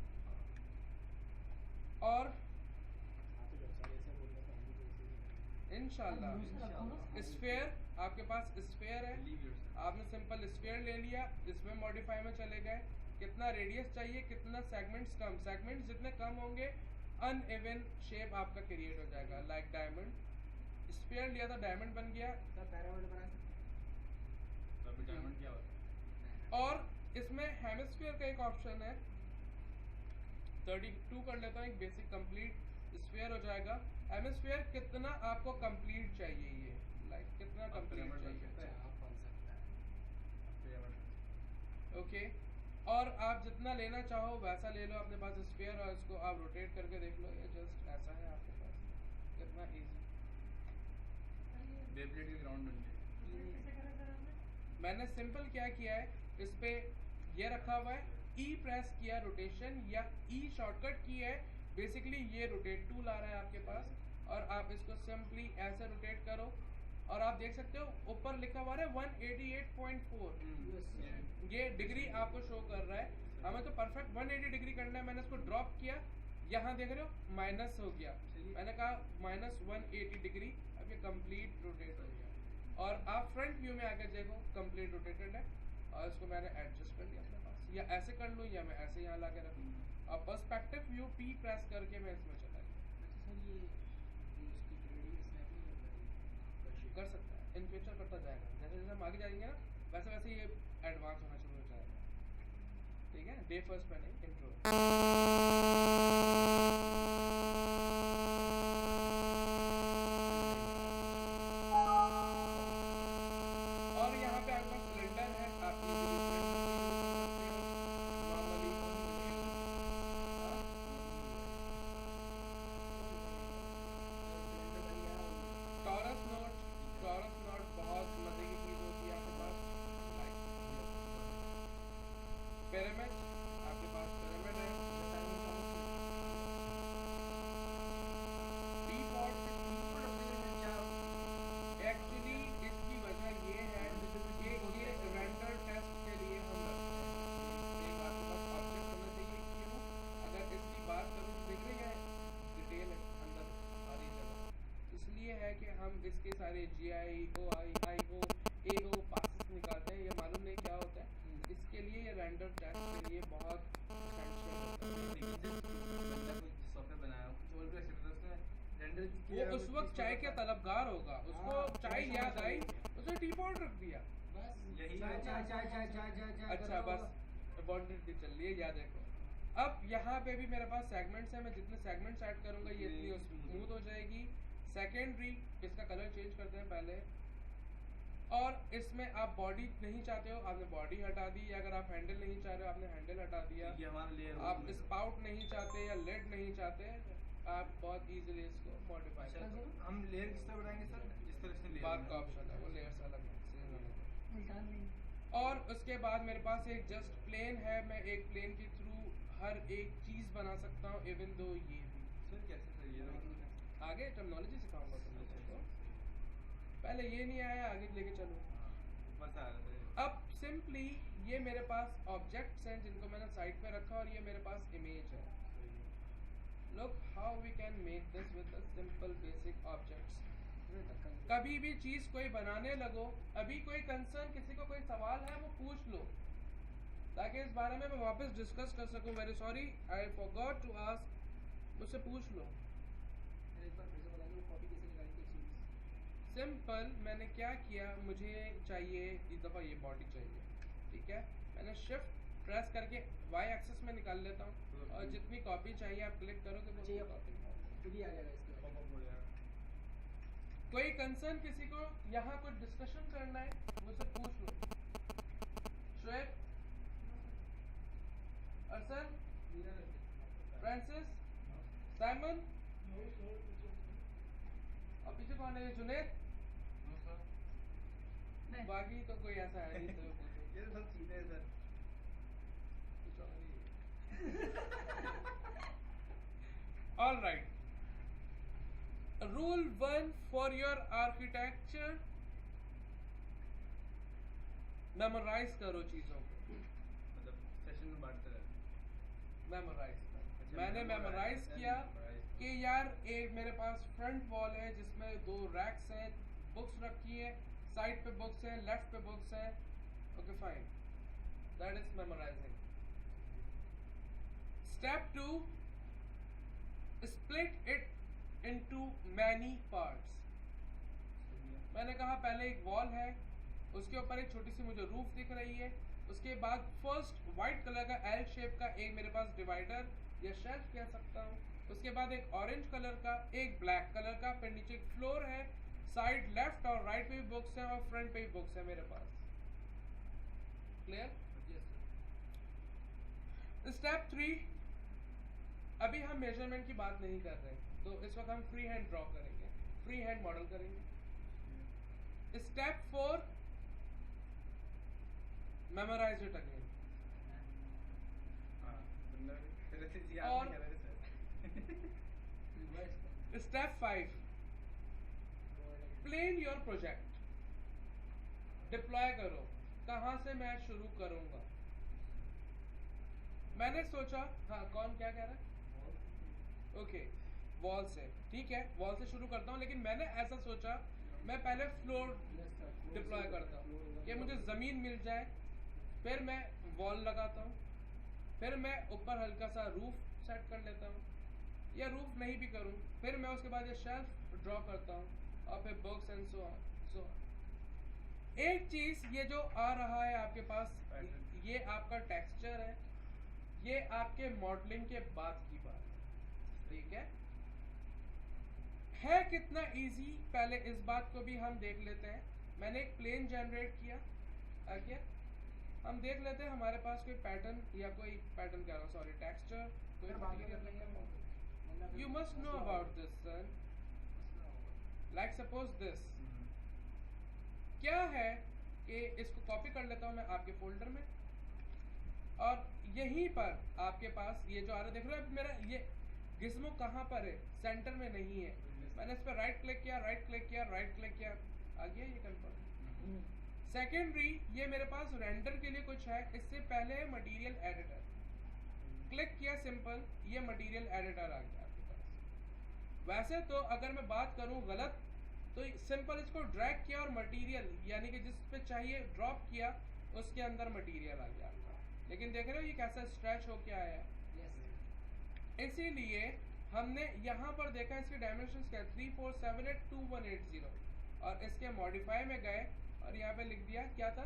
और आप तो जब सारे ऐसे बोल रहे थे हम भी तो ऐसे ही बोल इंशाल्लाह दूसरा रखो ना। स्फेयर, आपके पास स्फेयर है, आपने सिंपल स्फेयर ले लिया, इसमें मॉडिफाई में चले गए, कितना रेडियस चाहिए, कितना सेगमेंट्स कम, सेगमेंट्स जितने कम होंगे अनइवन शेप आपका क्रिएट हो जाएगा, लाइक डायमंड। स्फेयर लिया तो डायमंड बन गया। सर पैरामिड बना सकते तो अभी डायमंड क्या होता है? और इसमें हेमिस्फीयर का एक ऑप्शन है, 32 कर लेता हूँ, एक बेसिक कंप्लीट स्फीयर हो जाएगा। हेमिस्फीयर कितना आपको कंप्लीट चाहिए, ये लाइक कितना आप कंप्लीट pyramid बन चाहिए, सकते हैं आप बन सकता है ओके। और आप जितना लेना चाहो वैसा ले लो अपने पास स्फीयर, और इसको आप रोटेट करके देख लो, ये जस्ट ऐसा है आपके पास, कितना इजी। बेब्लेड के ग्राउंड बन गए। कैसे करें सर हमने? मैंने सिंपल क्या किया है, इस पे ये रखा हुआ है, ई प्रेस किया रोटेशन, या ई शॉर्टकट की है, बेसिकली ये रोटेट टूल आ रहा है आपके पास, और आप इसको सिंपली ऐसे रोटेट करो, और आप देख सकते हो ऊपर लिखा हुआ है 188.4, ये डिग्री आपको शो कर रहा है। हमें तो परफेक्ट 180 डिग्री करना है, मैंने इसको ड्रॉप किया, यहाँ देख रहे हो माइनस हो गया, मैंने कहा -180 डिग्री, अब ये कंप्लीट रोटेट हो गया। और आप फ्रंट व्यू में आकर देखो कंप्लीट रोटेटेड है, और इसको मैंने एडजस्ट कर लिया अपने पास, या ऐसे कर लूँ या मैं ऐसे यहाँ ला के रख लूँ। और पर्सपेक्टिव व्यू P प्रेस करके मैं इसमें चला गया। अच्छा सर ये जो इसकी ग्रेडिंग स्नैप नहीं करता है कर सकता है, इन फ्यूचर करता जाएगा, जैसे जैसे हम आगे जाएंगे ना वैसे वैसे ये एडवांस होना शुरू हो जाएगा। ठीक है, डे फर्स्ट पे नहीं, इंट्रो। और यहाँ पे आपका सिलेंडर है, आप easily cylinder use कर सकते हो, normally टॉरस नोट बहुत मजे की चीज होती है आपके पास, लाइक पिरामिड, आपके पास पिरामिड है, टीपॉट एक्चुअली इसकी वजह ये है कि ये रेंडर टेस्ट के लिए हम रखते हैं, एक आपके पास ऑब्जेक्ट होना चाहिए। क्यों? अगर इसकी बात करूँ तो देख रहे हैं डिटेल है अंदर सारी जगह, इसलिए है कि हम इसके सारे GI OI IO AO passes निकालते हैं, ये मालूम नहीं क्या होता है, इसके लिए ये रेंडर टेस्ट के लिए बहुत essential होता है। बंदा कोई सॉफ्टवेयर बनाया कुछ और भी ऐसे करता है उसने रेंडर वो उस वक्त चाय के तलबगार होगा, उसको चाय याद आई, उसने टीपॉट रख दिया, बस यही चाय चाय चाय चाय चाय चाय चाय अच्छा करो। बस वांटेड भी चल रही है, याद रखो। अब यहाँ पे भी मेरे पास सेगमेंट्स है, मैं जितने सेगमेंट्स ऐड करूंगा ये इतनी स्मूथ हो जाएगी। सेकेंडरी, इसका कलर चेंज करते हैं पहले, और इसमें आप बॉडी नहीं चाहते हो आपने बॉडी हटा दी, या अगर आप हैंडल नहीं चाह रहे हो आपने हैंडल हटा दिया, ये हमारा लेयर आप स्पाउट नहीं चाहते या लेड नहीं चाहते, आप बहुत इजीली इसको मॉडिफाई कर सकते हो। हम लेयर किस तरह बनाएंगे सर? जिस तरह से लेयर बात का ऑप्शन है, वो लेयर्स अलग है, same होने दो। निकाल लेंगे। और उसके बाद मेरे पास एक जस्ट प्लेन है, मैं एक प्लेन के थ्रू हर एक चीज बना सकता हूँ, इवन दो ये भी। सर कैसे सर ये आगे टर्मिनोलॉजी सिखाऊंगा तुम लोगों को, पहले ये नहीं आया, आगे लेके चलो। बस आ रहा था। अब सिंपली ये मेरे पास ऑब्जेक्ट्स हैं जिनको मैंने साइड पे रखा और ये मेरे पास इमेज है. Look how we can make this with the simple basic objects. कभी भी चीज कोई बनाने लगो, अभी कोई कंसर्न, किसी को कोई सवाल है वो पूछ लो ताकि इस बारे में मैं वापस डिस्कस कर सकूं. Very sorry I forgot to ask. मुझसे पूछ लो. एक बार फिर से बता दो कॉपी कैसे निकाली थी चीज. सिंपल, मैंने क्या किया, मुझे चाहिए इस दफ़ा ये बॉडी चाहिए, ठीक है. मैंने शिफ्ट प्रेस करके वाई एक्सेस में निकाल लेता हूँ और जितनी कॉपी चाहिए आप क्लिक करोगे वो चाहिए कॉपी. खुद ही आ जाएगा इसके बाद. पॉपअप हो जाएगा. कोई कंसर्न किसी को यहाँ कुछ डिस्कशन करना है मुझसे पूछ लो. श्वेत, अरसन, फ्रांसिस, साइमन और पीछे कौन है? जुनेद. नहीं. बाकी तो कोई ऐसा है नहीं. तो ये तो सब सीधे है sir. All right. Rule 1 for your architecture. Memorize करो चीजों को. मतलब सेशन में बांटते रहते. Memorize करो. अच्छा, मैंने memorize किया memorize. कि यार एक मेरे पास फ्रंट वॉल है जिसमें 2 रैक्स हैं, बुक्स रखी है, साइड पे बुक्स हैं, लेफ्ट पे बुक्स हैं. Okay fine, that is memorising. Step 2, split it into many parts. मैंने कहा पहले एक वॉल है, उसके ऊपर एक छोटी सी मुझे रूफ दिख रही है, उसके बाद फर्स्ट वाइट कलर का एल शेप का एक मेरे पास डिवाइडर या शेल्फ कह सकता हूँ, उसके बाद एक ऑरेंज कलर का, एक ब्लैक कलर का, फिर नीचे एक फ्लोर है, साइड लेफ्ट और राइट पे भी बुक्स हैं और फ्रंट पे भी बुक्स है मेरे पास. क्लियर? स्टेप 3, अभी हम मेजरमेंट की बात नहीं कर रहे, तो इस वक्त हम फ्री हैंड ड्रॉ करेंगे, फ्री हैंड मॉडल करेंगे. Step 4, memorise it again. हाँ, मतलब तेरे से याद और- नहीं कर रहे सर. Step 5, plan your project. Deploy करो, कहाँ से मैं शुरू करूंगा. मैंने सोचा, हाँ कौन क्या कह रहा है? ओके, वॉल से, ठीक है, वॉल से शुरू करता हूँ, लेकिन मैंने ऐसा सोचा मैं पहले फ्लोर डिप्लॉय करता हूँ कि मुझे ज़मीन मिल जाए, फिर मैं वॉल लगाता हूँ, फिर मैं ऊपर हल्का सा रूफ सेट कर लेता हूँ, या रूफ नहीं भी करूँ, फिर मैं उसके बाद ये शेल्फ ड्रॉ करता हूँ और फिर बॉक्स एंड सो ऑन. एक चीज़ ये जो आ रहा है आपके पास, ये आपका टेक्सचर है, ये आपके मॉडलिंग के बाद की बात है, ठीक है कितना इजी. पहले इस बात को भी हम देख लेते हैं. मैंने एक प्लेन जनरेट किया, आगे हम देख लेते हैं हमारे पास कोई पैटर्न या कोई पैटर्न क्या रहा, सॉरी टेक्सचर, कोई मटेरियल नहीं है. You must know about this sun. Like suppose this, क्या है कि इसको कॉपी कर लेता हूँ मैं आपके फोल्डर में, और यहीं पर आपके पास ये जो आ रहा है, देख रहे हो मेरा ये गिज़्मो कहाँ पर है, सेंटर में नहीं है. मैंने इस पर राइट क्लिक किया, राइट क्लिक किया, राइट क्लिक किया, आ गया ये कंफर्म. सेकेंडरी, ये मेरे पास रेंडर के लिए कुछ है, इससे पहले है मटेरियल एडिटर. क्लिक किया सिंपल, ये मटेरियल एडिटर आ गया आपके पास. वैसे तो अगर मैं बात करूँ गलत, तो सिंपल इसको ड्रैग किया और मटेरियल यानी कि जिस पे चाहिए ड्रॉप किया, उसके अंदर मटेरियल आ गया आपका. लेकिन देख रहे हो ये कैसा स्ट्रेच होके आया है. इसीलिए हमने यहाँ पर देखा इसके डायमेंशंस क्या, 3 4 7 8 2 1 8 0, और इसके मॉडिफाई में गए और यहाँ पे लिख दिया क्या था,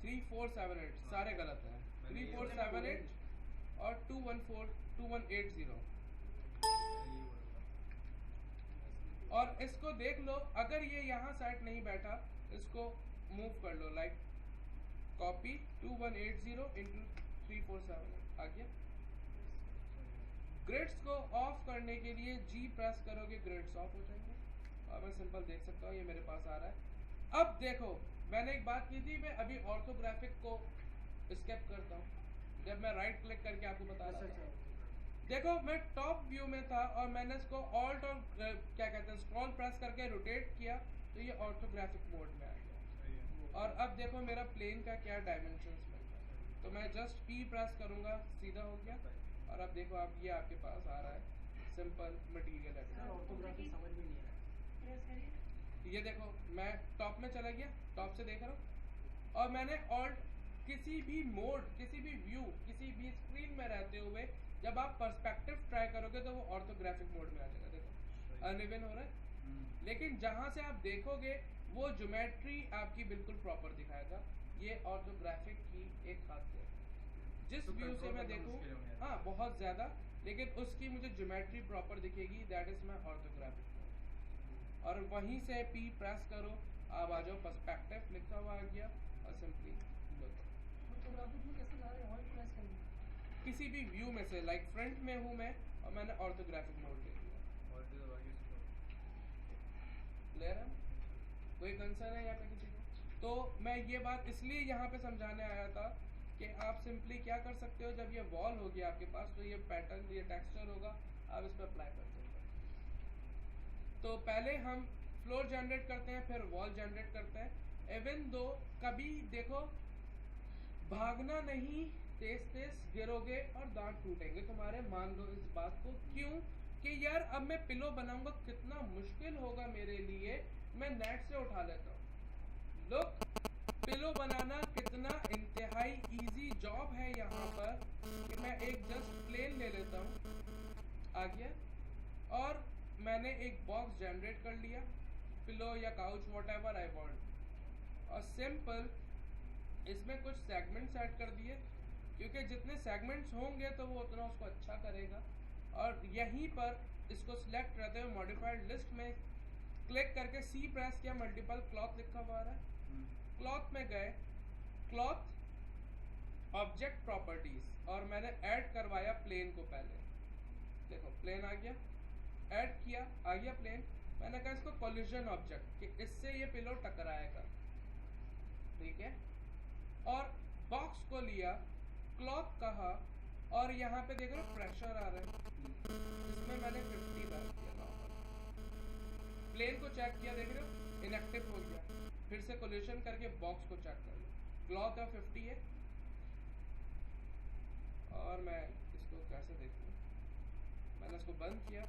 3 4 7 8, सारे गलत हैं. 3 4 7 8 और 2 1 4 2 1 8 0. और इसको देख लो, अगर ये यहाँ सेट नहीं बैठा, इसको मूव कर लो, लाइक कॉपी 2180 इंटू 3478 आ गया. ग्रिड्स को ऑफ करने के लिए G प्रेस करोगे, ग्रिड्स ऑफ हो जाएंगे, और मैं सिंपल देख सकता हूँ ये मेरे पास आ रहा है. अब देखो, मैंने एक बात की थी, मैं अभी ऑर्थोग्राफिक को स्किप करता हूँ, जब मैं राइट क्लिक करके आपको बता रहा था. देखो मैं टॉप व्यू में था और मैंने इसको ऑल्ट और क्या कहते हैं स्क्रॉल प्रेस करके रोटेट किया, तो ये ऑर्थोग्राफिक मोड में आ गया. और अब अब देखो मेरा प्लेन का क्या डायमेंशंस मिलता है। तो मैं जस्ट P प्रेस करूंगा, सीधा हो गया। और अब देखो आप ये आपके पास आ रहा है simple material sir editor. Orthography समझ में नहीं आ रहा है। प्रेस करिए। ये देखो मैं टॉप में चला गया, टॉप से देख रहा हूँ और मैंने ऑल्ट किसी भी मोड, किसी भी व्यू, किसी भी स्क्रीन में रहते हुए जब आप पर्सपेक्टिव ट्राई करोगे तो वो ऑर्थोग्राफिक मोड में आ जाएगा। देखो अनइवन हो रहा है, लेकिन जहां से आप देखोगे वो ज्योमेट्री आपकी बिल्कुल प्रॉपर दिखाएगा। ये ऑर्थोग्राफिक की एक खासियत है। जिस तो व्यू से control मैं करना देखूं, मुश्किल है उन्हें। हाँ बहुत ज्यादा, लेकिन उसकी मुझे ज्योमेट्री प्रॉपर दिखेगी, that is my orthographic mode. और वहीं से P प्रेस करो, आप आ जाओ पर्सपेक्टिव लिखा हुआ आ गया और सिंपली लुक। ऑर्थोग्राफिक में कैसे जा रहे हैं, ऑल प्रेस कर दिया। किसी भी व्यू में से, लाइक फ्रंट में हूँ मैं और मैंने ऑर्थोग्राफिक मोड ले लिया। और तो दबा के इसको क्लियर है? कोई कंसर्न है यहाँ पे किसी को? तो मैं ये बात इसलिए यहाँ पे समझाने आया था कि आप सिंपली क्या कर सकते हो, जब ये वॉल होगी आपके पास तो ये पैटर्न, ये टेक्सचर होगा, आप इस पर अप्लाई कर सकते हो। तो पहले हम फ्लोर जनरेट करते हैं, फिर वॉल जनरेट करते हैं। इवन दो कभी देखो भागना नहीं, तेज तेज गिरोगे और दांत टूटेंगे तुम्हारे, मान लो इस बात को। क्यों? कि यार अब मैं पिलो बनाऊंगा, कितना मुश्किल होगा मेरे लिए, मैं नेट से उठा लेता हूँ। लुक, पिलो बनाना कितना इंतहाई इजी जॉब है यहाँ पर कि मैं एक जस्ट प्लेन ले लेता हूँ, आ गया, और मैंने एक बॉक्स जनरेट कर लिया, पिलो या काउच व्हाटएवर आई वांट, और सिंपल इसमें कुछ सेगमेंट्स ऐड कर दिए, क्योंकि जितने सेगमेंट्स होंगे तो वो उतना उसको अच्छा करेगा। और यहीं पर इसको सिलेक्ट करते हुए मॉडिफाइड लिस्ट में क्लिक करके C प्रेस किया, मल्टीपल क्लॉथ लिखा हुआ आ रहा है, क्लॉथ में गए, क्लॉथ ऑब्जेक्ट प्रॉपर्टीज, और मैंने ऐड करवाया प्लेन को पहले। देखो प्लेन आ गया, ऐड किया, आ गया प्लेन। मैंने कहा इसको कोलिजन ऑब्जेक्ट, कि इससे ये पिलो टकराएगा, ठीक है। और बॉक्स को लिया, क्लॉथ कहा, और यहाँ पे देख रहे हो प्रेशर आ रहा है, इसमें मैंने 50 डाल दिया नॉर्मल। प्लेन को चेक किया, देख रहे हो इनएक्टिव हो गया, फिर से कोलिजन करके बॉक्स को चेक कर लिया, क्लॉथ है 50 है। और मैं इसको कैसे देखूं, मैंने इसको बंद किया,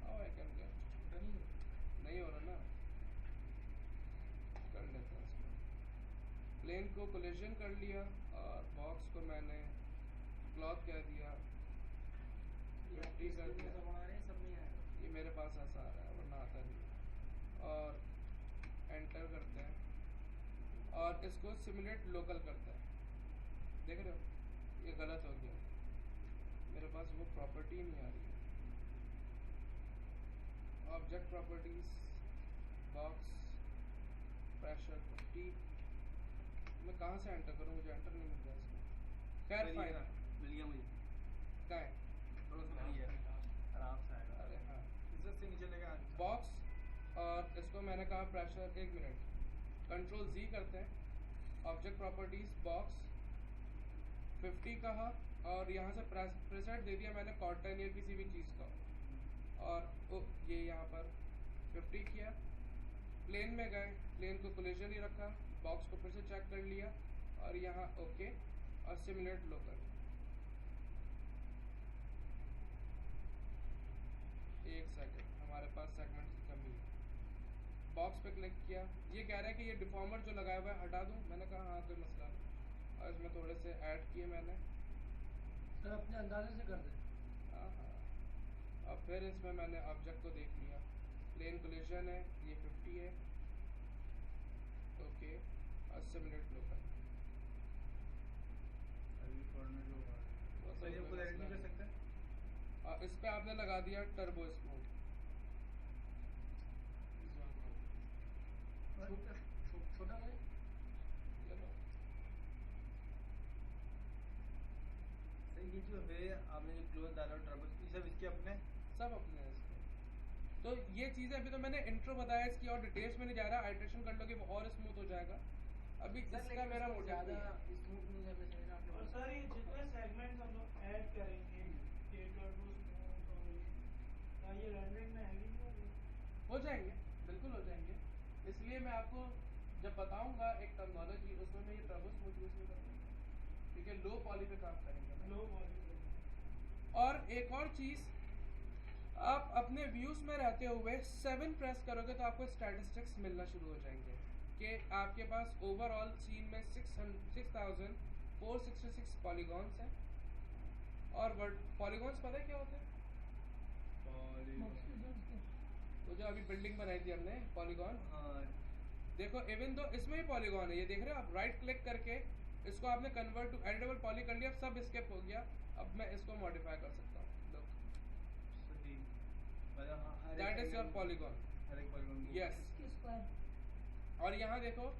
I can get, नहीं हो रहा ना, कर लेते हैं इसको। प्लेन को कोलिजन कर लिया और बॉक्स को मैंने क्लॉथ कह दिया, 50 कर दिया, बना रहे हैं, सब में आएगा। ये मेरे पास ऐसा आ रहा है वरना आता नहीं। और एंटर करते हैं और इसको सिमुलेट लोकल करते हैं, देख रहे हो ये गलत हो गया, मेरे पास वो प्रॉपर्टी नहीं आ रही है। ऑब्जेक्ट प्रॉपर्टीज, बॉक्स, प्रेशर 50, मैं कहाँ से एंटर करूँ, मुझे एंटर नहीं मिल रहा इसमें। खैर फाइन, मिल गया मुझे, क्या है, थोड़ा सा मिल गया, आराम से आएगा। अरे हाँ, इज्जत से नीचे लेके बॉक्स, और इसको मैंने कहा प्रेशर, 1 मिनट, कंट्रोल Z करते हैं, ऑब्जेक्ट प्रॉपर्टीज, बॉक्स 50 कहा, और यहाँ से प्रेसेट दे दिया मैंने कॉटन या किसी भी चीज़ का, और ये यहाँ पर 50 किया, प्लेन में गए, प्लेन को कोलिजन ही रखा, बॉक्स को फिर से चेक कर लिया, और यहाँ ओके, और सिमुलेट लोकल। एक सेकंड, हमारे पास सेगमेंट की कमी है। बॉक्स पे क्लिक किया, ये कह रहा है कि ये डिफॉर्मर जो लगाया हुआ है हटा दूं, मैंने कहा हाँ कोई मसला नहीं, और इसमें थोड़े से ऐड किए मैंने, सर अपने अंदाजे से कर दें। हाँ हाँ। और फिर इसमें मैंने ऑब्जेक्ट को देख लिया, प्लेन कोलिजन है, ये 50 है, ओके, और सिमुलेट लोकल। अभी फॉर्म में जो तो ये खुद एडिट नहीं कर सकते। और इस पे आपने लगा दिया टर्बो स्मूथ, छोटा है, चलो सही, ये जो है आपने जो क्लोज डाला ट्रबल, ये सब इसके अपने सब अपने हैं इसके। तो ये चीज़ें अभी तो मैंने इंट्रो बताया इसकी, और डिटेल्स में नहीं जा रहा, आइट्रेशन कर लोगे वो और स्मूथ हो जाएगा। अभी इसका मेरा मोटिव ज़्यादा नहीं है। स्मूथ नहीं करना चाहिए ना आपने। और सर ये जितने सेगमेंट्स हम लोग ऐड करेंगे, ये टर्बो स्मूथ और ये रेंडर हो जाएंगे, बिल्कुल हो जाएंगे। इसलिए मैं आपको जब बताऊंगा एक टर्मिनोलॉजी, उसमें मैं ये टर्बो स्मूथ यूज नहीं करूँगा, ठीक है, लो पॉली पे काम करेंगे ना। लो वॉल्यूम और एक और चीज़, आप अपने व्यूज़ में रहते हुए 7 प्रेस करोगे तो आपको स्टैटिस्टिक्स मिलना शुरू हो जाएंगे कि आपके पास ओवरऑल सीन में 6466 पॉलीगॉन्स हैं। और वर्ड पॉलीगॉन्स पता है क्या होते हैं? वो जो अभी बिल्डिंग बनाई थी हमने, पॉलीगॉन। हाँ देखो इवन तो इसमें ही पॉलीगॉन है, ये देख रहे हो आप, राइट क्लिक करके इसको आपने कन्वर्ट टू एडिटेबल पॉली कर लिया, अब सब स्किप हो गया। अब मैं इसको मॉडिफाई कर सकता हूँ, सही मतलब हाँ हर दैट एक इज योर angle- पॉलीगॉन। हर एक पॉलीगॉन को- यस। और यहाँ देखो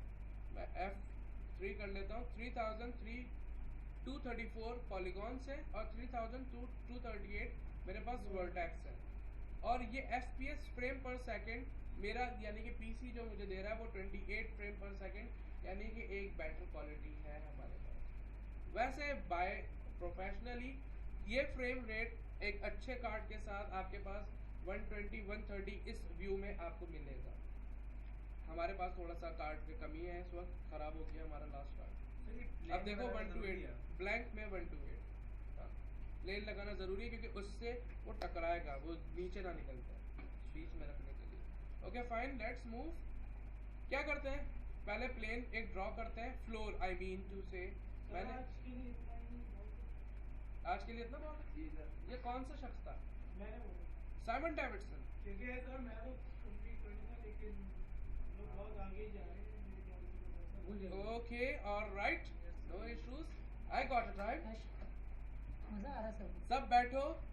मैं F3 कर लेता हूँ, 3234 पॉलीगॉन्स है और 3238 मेरे पास वर्टेक्स है। और ये FPS फ्रेम पर सेकंड मेरा, यानी कि PC जो मुझे दे रहा है वो 28 फ्रेम पर सेकंड, यानी कि एक बेटर क्वालिटी है हमारे पास। वैसे बाय प्रोफेशनली ये फ्रेम रेट एक अच्छे कार्ड के साथ आपके पास 120 130 इस व्यू में आपको मिलेगा। हमारे पास थोड़ा सा कार्ड की कमी है इस वक्त, खराब हो गया हमारा लास्ट कार्ड। सही, अब plane देखो लगाना जरूरी 128 है। ब्लैंक में 128 प्लेन लगाना जरूरी है क्योंकि उससे वो टकराएगा, वो नीचे ना निकल जाए, बीच में रखने के लिए। Okay fine, let's move. क्या करते हैं, पहले प्लेन एक ड्रॉ करते हैं, फ्लोर आई मीन टू से। मैंने आज के लिए इतना ही बहुत है। आज के लिए इतना बहुत है? जी सर। ये कौन सा शख्स था? मैंने बोला साइमन डेविडसन। क्योंकि सर मैं तो कंप्लीट कर लूँगा, लेकिन लोग बहुत आगे ही जा रहे हैं मेरे ख्याल से। भूल जाएंगे। Okay alright, no issues, I got it right. मजा आ रहा सब। सब बैठो,